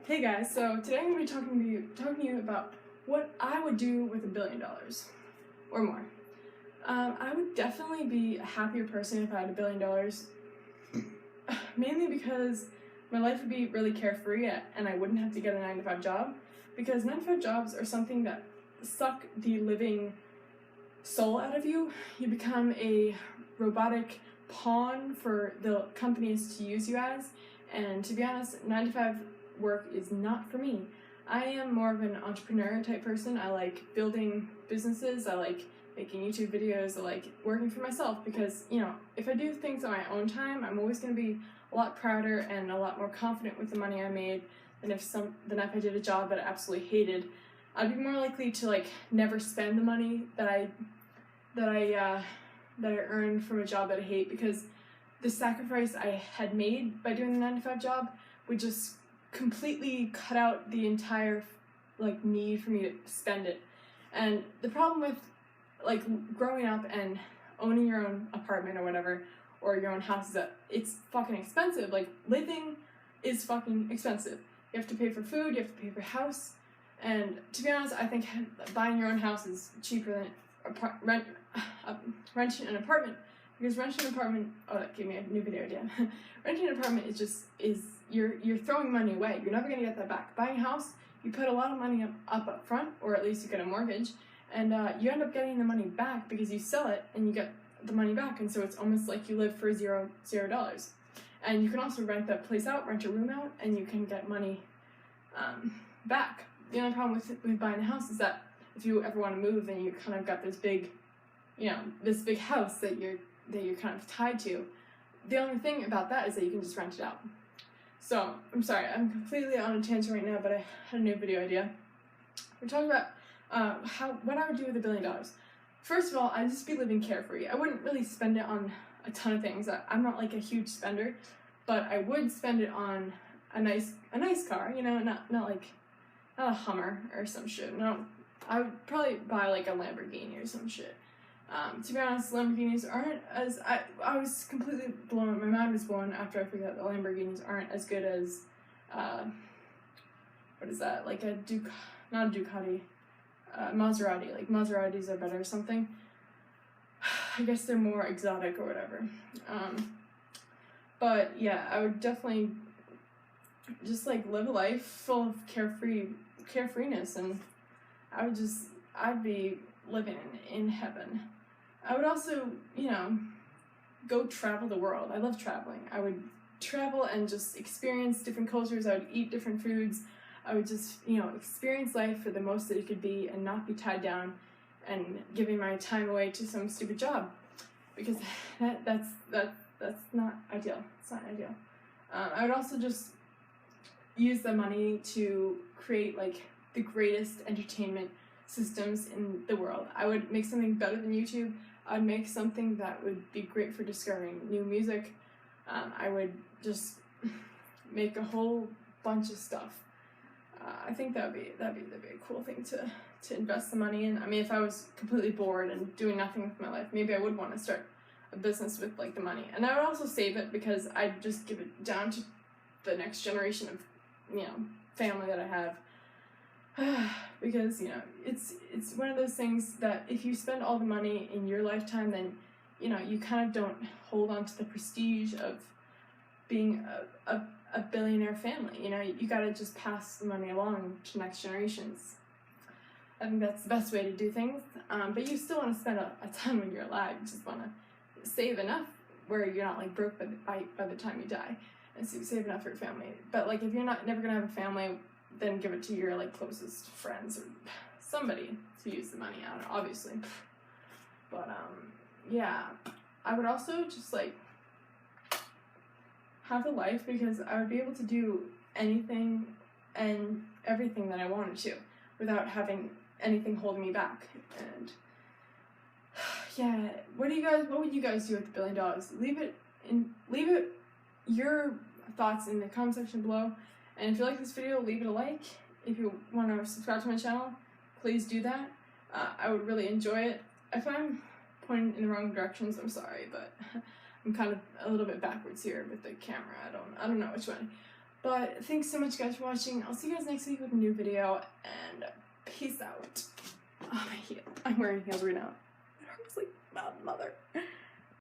Hey guys, so today I'm going to be talking to you about what I would do with $1 billion or more. I would definitely be a happier person if I had $1 billion, mainly because my life would be really carefree and I wouldn't have to get a 9-to-5 job, because 9-to-5 jobs are something that suck the living soul out of you. You become a robotic pawn for the companies to use you as, and to be honest, 9-to-5 work is not for me. I am more of an entrepreneur type person. I like building businesses, I like making YouTube videos, I like working for myself, because, you know, if I do things on my own time, I'm always going to be a lot prouder and a lot more confident with the money I made than if I did a job that I absolutely hated. I'd be more likely to like never spend the money that I earned from a job that I hate, because the sacrifice I had made by doing the 9-to-5 job would just completely cut out the entire like need for me to spend it. And the problem with like growing up and owning your own apartment or whatever, or your own house, is that it's fucking expensive. Like, living is fucking expensive. You have to pay for food, you have to pay for house, and to be honest, I think buying your own house is cheaper than renting an apartment, because renting an apartment, oh, that gave me a new video idea. Renting an apartment is you're throwing money away. You're never gonna get that back. Buying a house, you put a lot of money up front, or at least you get a mortgage, and you end up getting the money back because you sell it and you get the money back, and so it's almost like you live for $0. And you can also rent that place out, rent a room out, and you can get money back. The only problem with buying a house is that if you ever want to move, then you kind of got this big, this big house that you're kind of tied to. The only thing about that is that you can just rent it out. So, I'm sorry, I'm completely on a tangent right now, but I had a new video idea. We're talking about what I would do with $1 billion. First of all, I'd just be living carefree. I wouldn't really spend it on a ton of things. I'm not like a huge spender, but I would spend it on a nice car, not a Hummer or some shit. No, I would probably buy like a Lamborghini or some shit. To be honest, Lamborghinis aren't as, I was completely blown, my mind was blown after I figured out that Lamborghinis aren't as good as, what is that, like not a Ducati, Maserati. Like, Maseratis are better or something. I guess they're more exotic or whatever. But yeah, I would definitely just like live a life full of carefreeness, and I'd be living in heaven. I would also, go travel the world. I love traveling. I would travel and just experience different cultures. I would eat different foods. I would just, experience life for the most that it could be, and not be tied down and giving my time away to some stupid job, because that's not ideal. It's not ideal. I would also just use the money to create like the greatest entertainment systems in the world. I would make something better than YouTube. I'd make something that would be great for discovering new music. I would just make a whole bunch of stuff. I think that'd be a cool thing to invest the money in. I mean, if I was completely bored and doing nothing with my life, maybe I would want to start a business with like the money. And I would also save it, because I'd just give it down to the next generation of, family that I have. Because, it's one of those things that if you spend all the money in your lifetime, then, you kind of don't hold on to the prestige of being a billionaire family. You gotta just pass the money along to next generations. I think that's the best way to do things. But you still want to spend a ton when you're alive. You just want to save enough where you're not like broke by the time you die, and so you save enough for your family. But like, if you're never gonna have a family, then give it to your like closest friends or somebody to use the money on, obviously. But yeah, I would also just like have a life, because I would be able to do anything and everything that I wanted to without having anything holding me back. And yeah, what would you guys do with $1 billion? Leave it your thoughts in the comment section below. And if you like this video, leave it a like. If you want to subscribe to my channel, please do that. I would really enjoy it. If I'm pointing in the wrong directions, I'm sorry, but I'm kind of a little bit backwards here with the camera. I don't know which way. But thanks so much, guys, for watching. I'll see you guys next week with a new video, and peace out. Oh, my heel. I'm wearing heels right now. It hurts like bad mother.